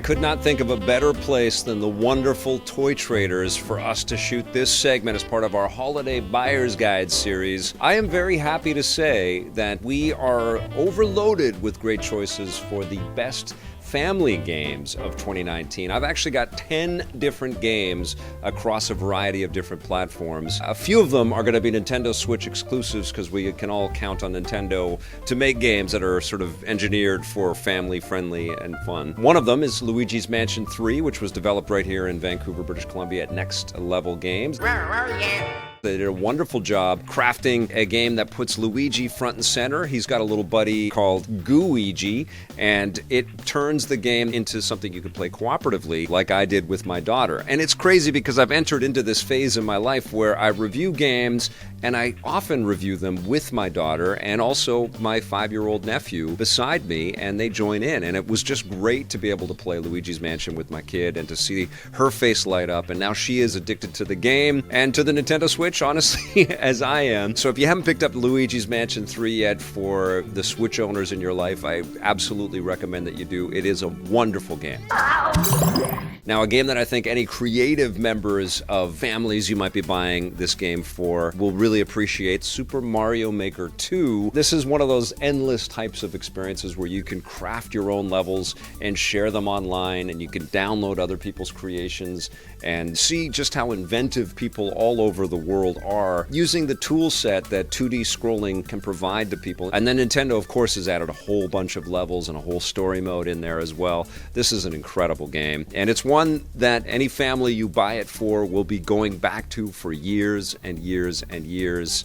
I could not think of a better place than the wonderful Toy Traders for us to shoot this segment as part of our Holiday Buyer's Guide series. I am very happy to say that we are overloaded with great choices for the best family games of 2019. I've actually got 10 different games across a variety of different platforms. A few of them are going to be Nintendo Switch exclusives because we can all count on Nintendo to make games that are sort of engineered for family friendly and fun. One of them is Luigi's Mansion 3, which was developed right here in Vancouver, British Columbia at Next Level Games. They did a wonderful job crafting a game that puts Luigi front and center. He's got a little buddy called Gooigi, and it turns the game into something you can play cooperatively, like I did with my daughter. And it's crazy because I've entered into this phase in my life where I review games, and I often review them with my daughter and also my 5-year-old nephew beside me, and they join in. And it was just great to be able to play Luigi's Mansion with my kid and to see her face light up. And now she is addicted to the game and to the Nintendo Switch, honestly, as I am. So if you haven't picked up Luigi's Mansion 3 yet for the Switch owners in your life, I absolutely recommend that you do. It is a wonderful game. Now, a game that I think any creative members of families you might be buying this game for will really appreciate, Super Mario Maker 2. This is one of those endless types of experiences where you can craft your own levels and share them online, and you can download other people's creations and see just how inventive people all over the world are using the tool set that 2D scrolling can provide to people. And then Nintendo, of course, has added a whole bunch of levels and a whole story mode in there as well. This is an incredible game, and it's one that any family you buy it for will be going back to for years and years and years.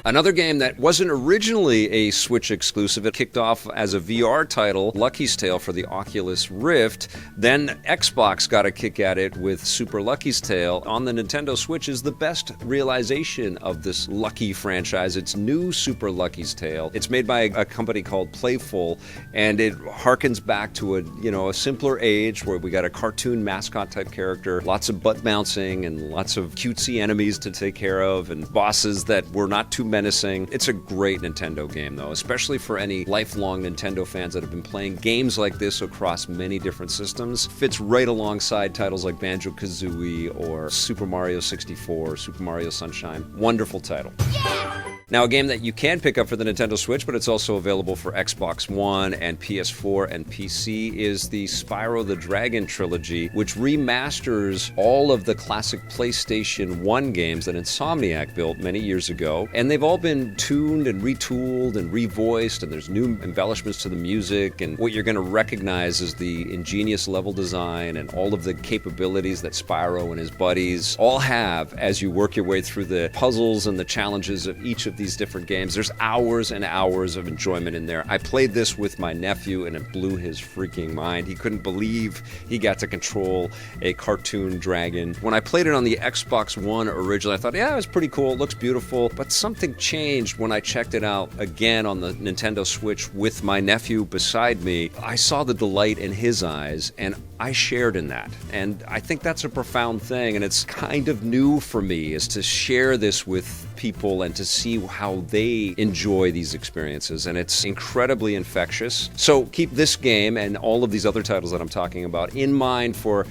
Another game that wasn't originally a Switch exclusive, it kicked off as a VR title, Lucky's Tale for the Oculus Rift. Then Xbox got a kick at it with Super Lucky's Tale on the Nintendo Switch is the best realization of this Lucky franchise. It's new Super Lucky's Tale. It's made by a company called Playful, and it harkens back to a simpler age where we got a cartoon mascot type character, lots of butt bouncing and lots of cutesy enemies to take care of and bosses that were not too menacing. It's a great Nintendo game, though, especially for any lifelong Nintendo fans that have been playing games like this across many different systems. Fits right alongside titles like Banjo-Kazooie or Super Mario 64, Super Mario Sunshine. Wonderful title. Yeah! Now, a game that you can pick up for the Nintendo Switch, but it's also available for Xbox One and PS4 and PC, is the Spyro the Dragon Trilogy, which remasters all of the classic PlayStation 1 games that Insomniac built many years ago. And they've all been tuned and retooled and revoiced, and there's new embellishments to the music. And what you're going to recognize is the ingenious level design and all of the capabilities that Spyro and his buddies all have as you work your way through the puzzles and the challenges of each of these different games. There's hours and hours of enjoyment in there. I played this with my nephew and it blew his freaking mind. He couldn't believe he got to control a cartoon dragon. When I played it on the Xbox One originally, I thought, yeah, it was pretty cool. It looks beautiful. But something changed when I checked it out again on the Nintendo Switch with my nephew beside me. I saw the delight in his eyes, and I shared in that. And I think that's a profound thing, and it's kind of new for me, is to share this with people and to see how they enjoy these experiences, and it's incredibly infectious. So keep this game and all of these other titles that I'm talking about in mind for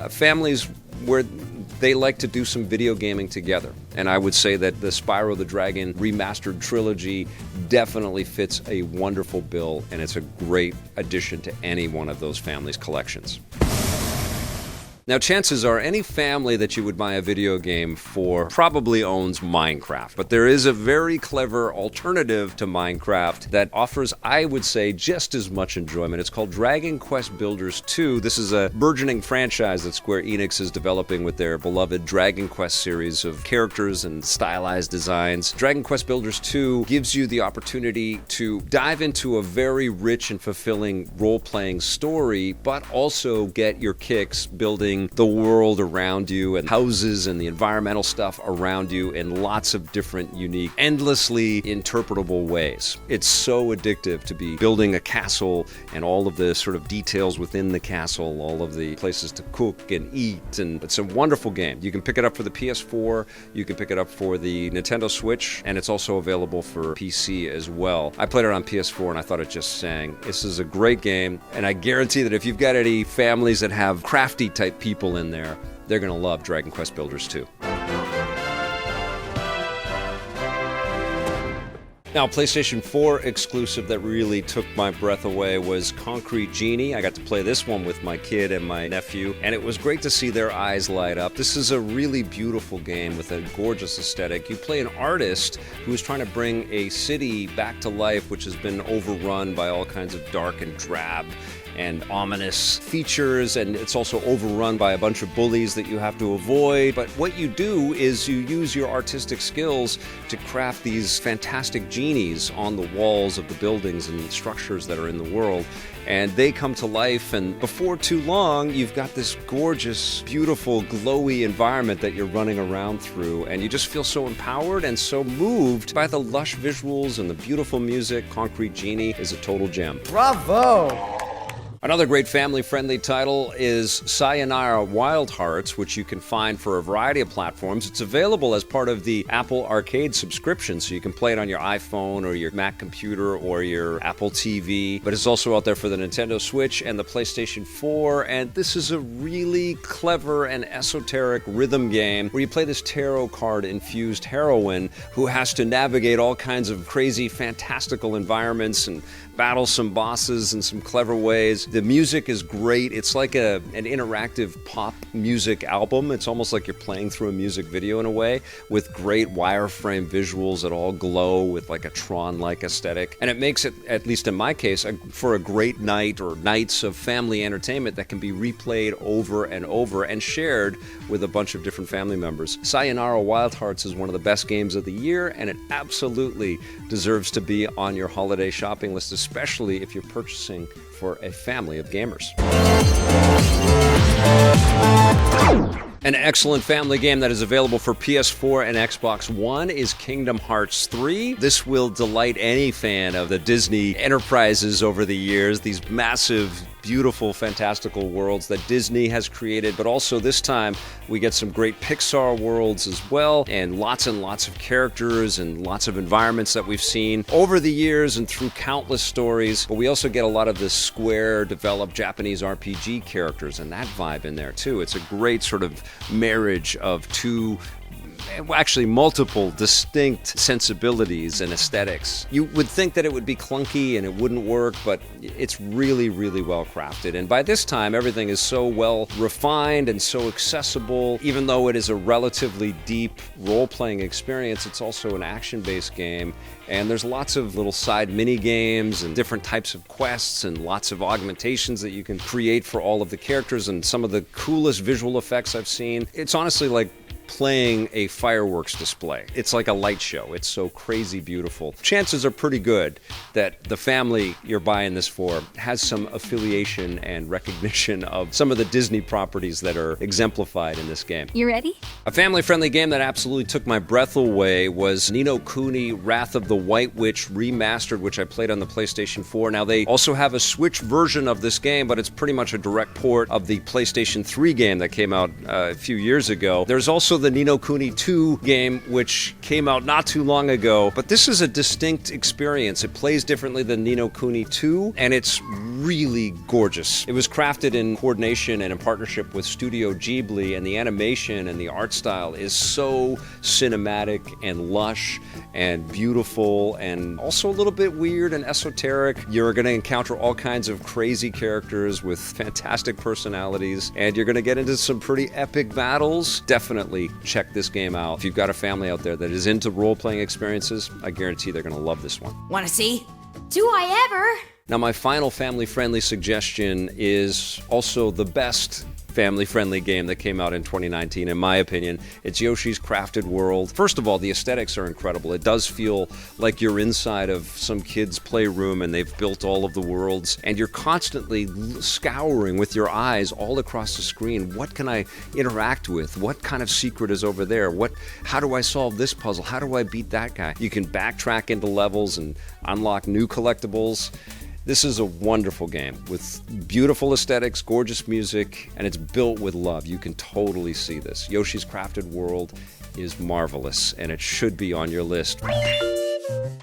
families where they like to do some video gaming together. And I would say that the Spyro the Dragon Remastered Trilogy definitely fits a wonderful bill, and it's a great addition to any one of those families' collections. Now, chances are any family that you would buy a video game for probably owns Minecraft, but there is a very clever alternative to Minecraft that offers, I would say, just as much enjoyment. It's called Dragon Quest Builders 2. This is a burgeoning franchise that Square Enix is developing with their beloved Dragon Quest series of characters and stylized designs. Dragon Quest Builders 2 gives you the opportunity to dive into a very rich and fulfilling role-playing story, but also get your kicks building recreating the world around you and houses and the environmental stuff around you in lots of different, unique, endlessly interpretable ways. It's so addictive to be building a castle and all of the sort of details within the castle, all of the places to cook and eat, and it's a wonderful game. You can pick it up for the PS4, you can pick it up for the Nintendo Switch, and it's also available for PC as well. I played it on PS4 and I thought it just sang. This is a great game, and I guarantee that if you've got any families that have crafty type people in there, they're going to love Dragon Quest Builders 2. Now, PlayStation 4 exclusive that really took my breath away was Concrete Genie. I got to play this one with my kid and my nephew, and it was great to see their eyes light up. This is a really beautiful game with a gorgeous aesthetic. You play an artist who is trying to bring a city back to life, which has been overrun by all kinds of dark and drab and ominous features, and it's also overrun by a bunch of bullies that you have to avoid. But what you do is you use your artistic skills to craft these fantastic genies on the walls of the buildings and structures that are in the world, and they come to life, and before too long you've got this gorgeous, beautiful, glowy environment that you're running around through, and you just feel so empowered and so moved by the lush visuals and the beautiful music. Concrete Genie is a total gem. Bravo! Another great family-friendly title is Sayonara Wild Hearts, which you can find for a variety of platforms. It's available as part of the Apple Arcade subscription, so you can play it on your iPhone or your Mac computer or your Apple TV. But it's also out there for the Nintendo Switch and the PlayStation 4, and this is a really clever and esoteric rhythm game where you play this tarot card-infused heroine who has to navigate all kinds of crazy, fantastical environments and battle some bosses in some clever ways. The music is great. It's like an interactive pop music album. It's almost like you're playing through a music video in a way, with great wireframe visuals that all glow with like a Tron-like aesthetic. And it makes it, at least in my case, for a great night or nights of family entertainment that can be replayed over and over and shared with a bunch of different family members. Sayonara Wild Hearts is one of the best games of the year, and it absolutely deserves to be on your holiday shopping list, especially if you're purchasing for a family of gamers. An excellent family game that is available for PS4 and Xbox One is Kingdom Hearts 3. This will delight any fan of the Disney enterprises over the years, these massive, beautiful, fantastical worlds that Disney has created, but also this time we get some great Pixar worlds as well, and lots of characters and lots of environments that we've seen over the years and through countless stories. But we also get a lot of the Square-developed Japanese RPG characters and that vibe in there too. It's a great sort of marriage of two, actually multiple distinct sensibilities and aesthetics. You would think that it would be clunky and it wouldn't work, but it's really, really well crafted. And by this time, everything is so well refined and so accessible. Even though it is a relatively deep role-playing experience, it's also an action-based game. And there's lots of little side mini games and different types of quests and lots of augmentations that you can create for all of the characters and some of the coolest visual effects I've seen. It's honestly like playing a fireworks display. It's like a light show. It's so crazy beautiful. Chances are pretty good that the family you're buying this for has some affiliation and recognition of some of the Disney properties that are exemplified in this game. You ready? A family-friendly game that absolutely took my breath away was Ni no Kuni Wrath of the White Witch Remastered, which I played on the PlayStation 4. Now, they also have a Switch version of this game, but it's pretty much a direct port of the PlayStation 3 game that came out a few years ago. There's also the Ni no Kuni 2 game, which came out not too long ago, but this is a distinct experience. It plays differently than Ni no Kuni 2, and it's really gorgeous. It was crafted in coordination and in partnership with Studio Ghibli, and the animation and the art style is so cinematic and lush and beautiful and also a little bit weird and esoteric. You're going to encounter all kinds of crazy characters with fantastic personalities, and you're going to get into some pretty epic battles. Definitely check this game out. If you've got a family out there that is into role-playing experiences, I guarantee they're going to love this one. Wanna see? Do I ever? Now, my final family-friendly suggestion is also the best family-friendly game that came out in 2019, in my opinion. It's Yoshi's Crafted World. First of all, the aesthetics are incredible. It does feel like you're inside of some kid's playroom and they've built all of the worlds, and you're constantly scouring with your eyes all across the screen. What can I interact with? What kind of secret is over there? How do I solve this puzzle? How do I beat that guy? You can backtrack into levels and unlock new collectibles. This is a wonderful game with beautiful aesthetics, gorgeous music, and it's built with love. You can totally see this. Yoshi's Crafted World is marvelous, and it should be on your list.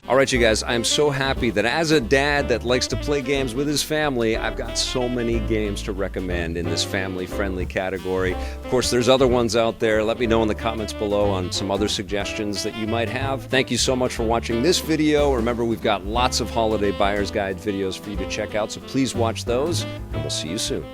All right, you guys, I'm so happy that as a dad that likes to play games with his family, I've got so many games to recommend in this family-friendly category. Of course, there's other ones out there. Let me know in the comments below on some other suggestions that you might have. Thank you so much for watching this video. Remember, we've got lots of holiday buyer's guide videos for you to check out, so please watch those, and we'll see you soon.